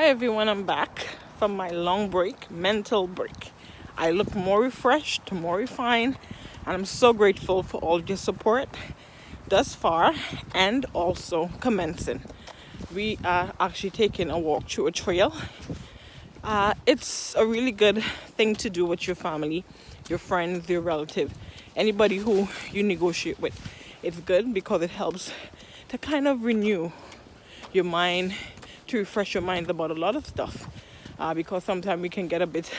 Hi everyone, I'm back from my long break, mental break. I look more refreshed, more refined, and I'm so grateful for all your support thus far and also commencing. We are actually taking a walk through a trail. It's a really good thing to do with your family, your friends, your relative, anybody who you negotiate with. It's good because it helps to kind of renew your mind, to refresh your mind about a lot of stuff, because sometimes we can get a bit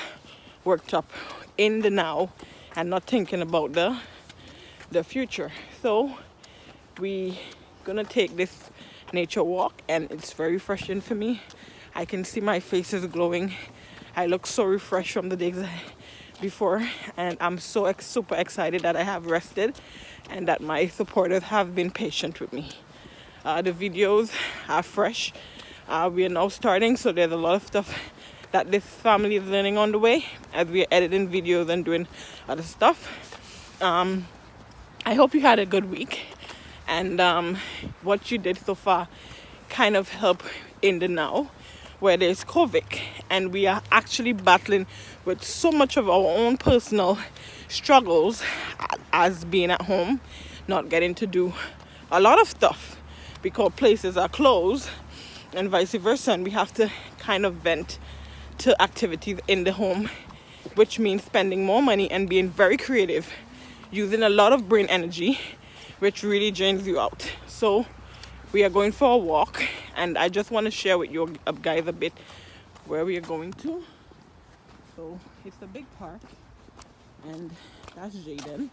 worked up in the now and not thinking about the future. So we gonna take this nature walk, and it's very refreshing for me. I can see my face is glowing. I look so refreshed from the days before, and I'm so super excited that I have rested and that my supporters have been patient with me. The videos are fresh. We are now starting, so there's a lot of stuff that this family is learning on the way as we are editing videos and doing other stuff. I hope you had a good week, and what you did so far kind of help in the now where there's COVID, and we are actually battling with so much of our own personal struggles as being at home, not getting to do a lot of stuff because places are closed and vice versa, and we have to kind of vent to activities in the home, which means spending more money and being very creative, using a lot of brain energy, which really drains you out. So we are going for a walk, and I just want to share with you guys a bit where we are going to. So it's a big park, and that's Jaden,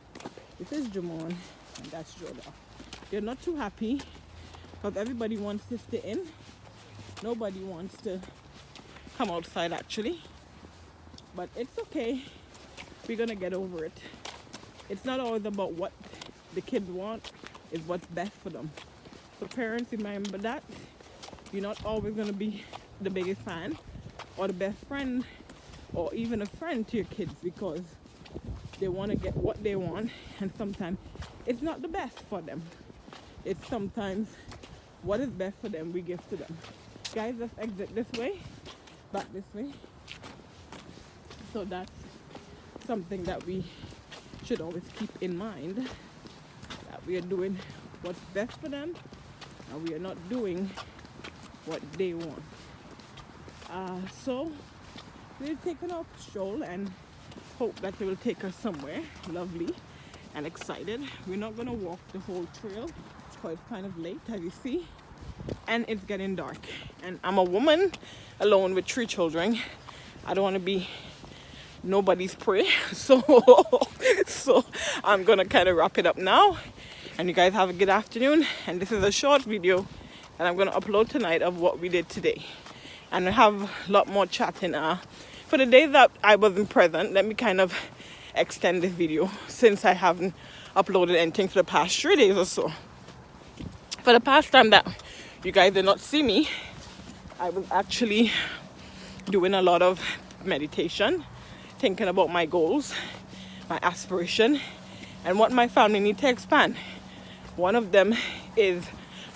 this is Jamon, and that's Joda. They're not too happy because everybody wants to stay in. Nobody wants to come outside actually, but it's okay. We're gonna get over it. It's not always about what the kids want, it's what's best for them. So parents, remember that you're not always gonna be the biggest fan or the best friend or even a friend to your kids because they want to get what they want, and sometimes it's not the best for them. It's sometimes what is best for them we give to them. Guys, let's exit this way, back this way. So that's something that we should always keep in mind, that we are doing what's best for them and we are not doing what they want. So we're taking our stroll and hope that it will take us somewhere lovely and excited. We're not going to walk the whole trail because it's kind of late, as you see, and it's getting dark, and I'm a woman alone with 3 children. I don't want to be nobody's prey, so I'm gonna kind of wrap it up now, and you guys have a good afternoon. And this is a short video that I'm gonna upload tonight of what we did today, and I have a lot more chatting for the days that I wasn't present. Let me kind of extend this video since I haven't uploaded anything for the past 3 days or so. For the past time that you guys did not see me, I was actually doing a lot of meditation, thinking about my goals, my aspiration, and what my family needs to expand. One of them is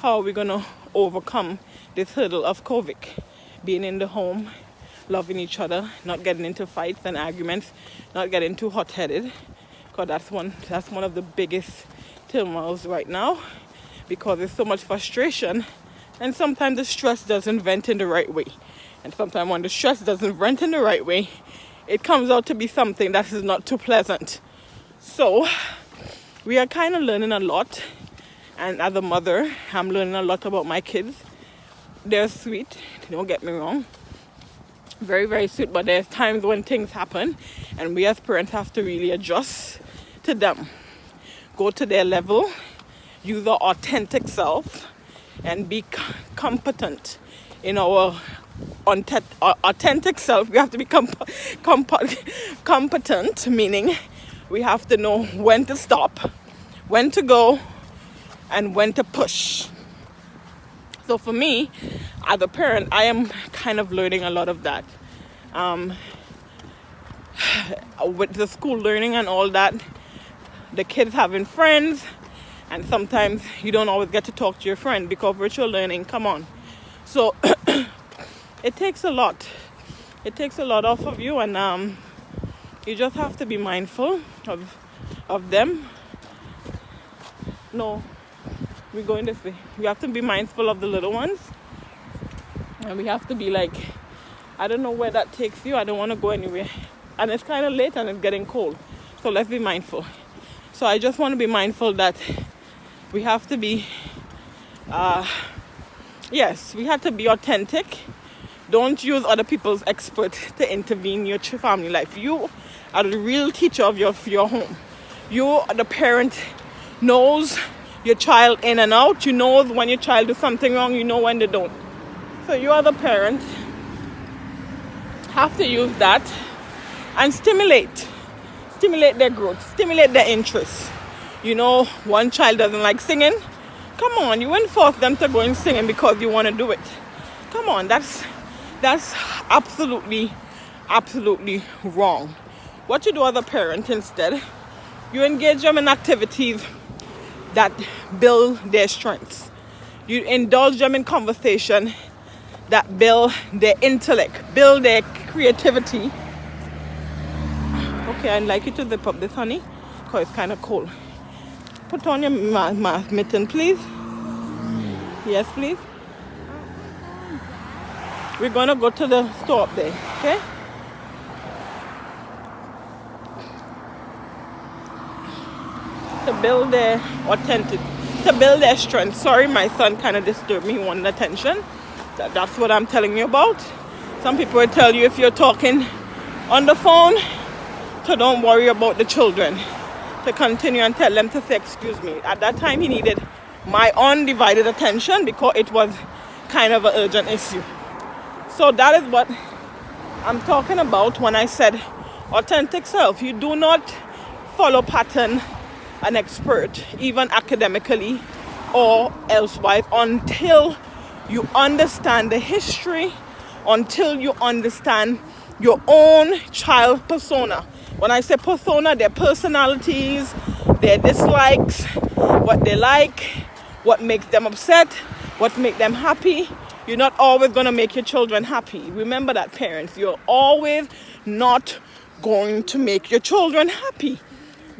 how are we going to overcome this hurdle of COVID, being in the home, loving each other, not getting into fights and arguments, not getting too hot-headed, because that's one of the biggest turmoils right now, because there's so much frustration, and sometimes the stress doesn't vent in the right way. And sometimes when the stress doesn't vent in the right way, it comes out to be something that is not too pleasant. So we are kind of learning a lot, and as a mother, I'm learning a lot about my kids. They're sweet, don't get me wrong, very, very sweet, but there's times when things happen and we as parents have to really adjust to them, go to their level, use our authentic self, and be competent in our authentic self. We have to be competent, meaning we have to know when to stop, when to go, and when to push. So for me, as a parent, I am kind of learning a lot of that. With the school learning and all that, the kids having friends, and sometimes you don't always get to talk to your friend because virtual learning, come on. So it takes a lot. It takes a lot off of you, and you just have to be mindful of them. No, we're going this way. We have to be mindful of the little ones, and we have to be like, I don't know where that takes you. I don't want to go anywhere, and it's kind of late and it's getting cold, so let's be mindful. So I just want to be mindful that we have to be yes, we have to be authentic. Don't use other people's expert to intervene in your family life. You are the real teacher of your home. You, the parent, knows your child in and out. You know when your child does something wrong. You know when they don't. So you are the parent. Have to use that and stimulate their growth, stimulate their interests. You know, one child doesn't like singing. Come on, you wouldn't force them to go and singing because you want to do it. Come on, that's absolutely wrong. What you do as a parent instead, you engage them in activities that build their strengths. You indulge them in conversation that build their intellect, build their creativity. Okay, I'd like you to zip up this, honey, because it's kind of cold. Put on your mitten, please. Yes, please. We're going to go to the store up there, okay? To build their to build their strength. Sorry, my son kind of disturbed me. He wanted attention. That's what I'm telling you about. Some people will tell you if you're talking on the phone, so don't worry about the children. To continue and tell them to say, excuse me. At that time, he needed my undivided attention because it was kind of an urgent issue. So that is what I'm talking about when I said authentic self. You do not follow pattern an expert, even academically or elsewise, until you understand the history, until you understand your own child persona. When I say persona, their personalities, their dislikes, what they like, what makes them upset, what makes them happy. You're not always going to make your children happy. Remember that, parents. You're always not going to make your children happy.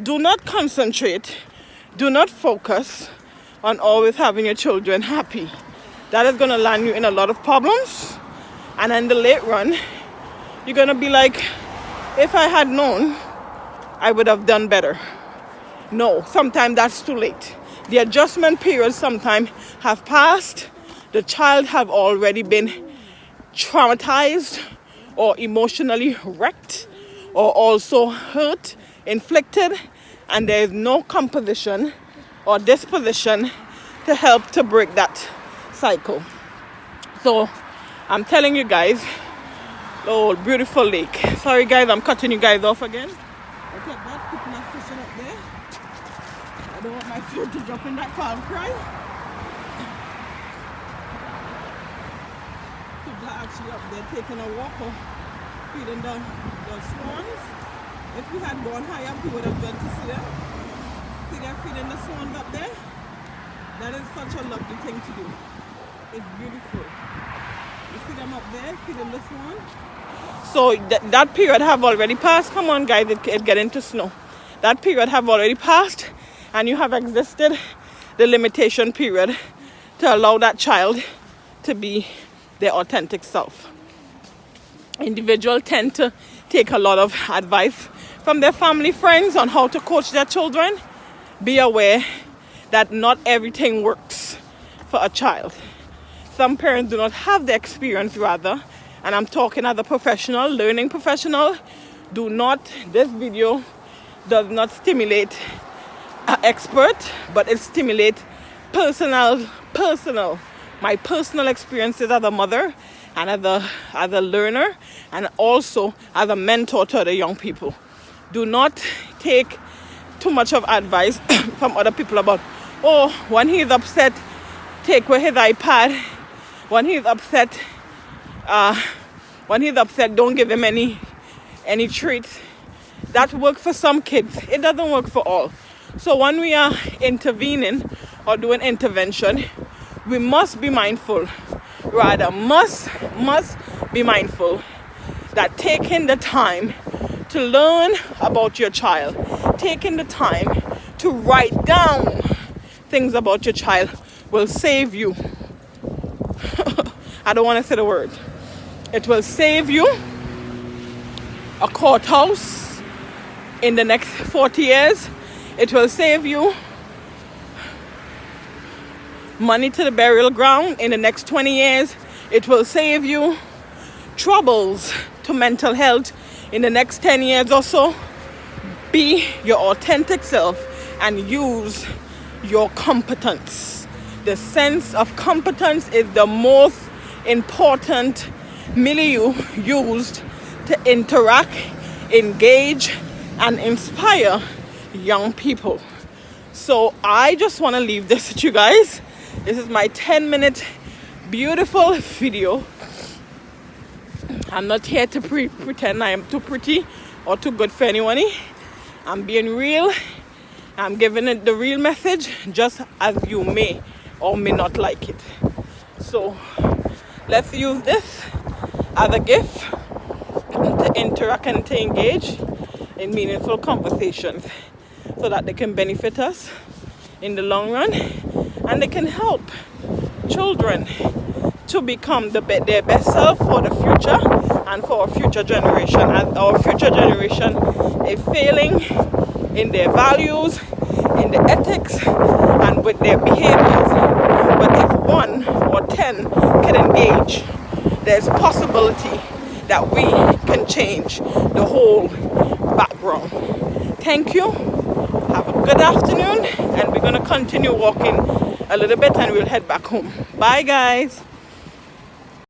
Do not concentrate, do not focus on always having your children happy. That is going to land you in a lot of problems. And in the late run, you're going to be like, if I had known, I would have done better. No, sometimes that's too late. The adjustment period sometimes have passed. The child have already been traumatized or emotionally wrecked or also hurt, inflicted, and there is no composition or disposition to help to break that cycle. So I'm telling you guys, oh, beautiful lake. Sorry guys, I'm cutting you guys off again. Okay, that people are fishing up there. I don't want my food to drop in that palm cry. People are actually up there taking a walk or feeding the swans. If we had gone higher up, we would have got to see them. See them feeding the swans up there? That is such a lovely thing to do. It's beautiful. You see them up there feeding the swans? So that period have already passed. Come on guys, it's getting to snow. That period have already passed, and you have existed the limitation period to allow that child to be their authentic self. Individuals tend to take a lot of advice from their family friends on how to coach their children. Be aware that not everything works for a child. Some parents do not have the experience, rather, and I'm talking as a professional, learning professional. This video does not stimulate an expert, but it stimulates personal, my personal experiences as a mother and as a learner, and also as a mentor to the young people. Do not take too much of advice from other people about, oh, when he's upset, take away his iPad. When he's upset, don't give him any treats. That works for some kids. It doesn't work for all. So when we are intervening or doing intervention, we must be mindful. Rather, must be mindful that taking the time to learn about your child, taking the time to write down things about your child will save you. I don't want to say the word. It will save you a courthouse in the next 40 years. It will save you money to the burial ground in the next 20 years. It will save you troubles to mental health in the next 10 years or so. Be your authentic self and use your competence. The sense of competence is the most important milieu used to interact, engage, and inspire young people. So I just want to leave this with you guys. This is my 10-minute beautiful video. I'm not here to pretend I am too pretty or too good for anyone. I'm being real. I'm giving it the real message, just as you may or may not like it. So let's use this as a gift to interact and to engage in meaningful conversations so that they can benefit us in the long run, and they can help children to become their best self for the future and for our future generation. And our future generation is failing in their values, in the ethics, and with their behaviors. But if 1 or 10 can engage, there's possibility that we can change the whole background. Thank you. Have a good afternoon, and we're going to continue walking a little bit and we'll head back home. Bye guys.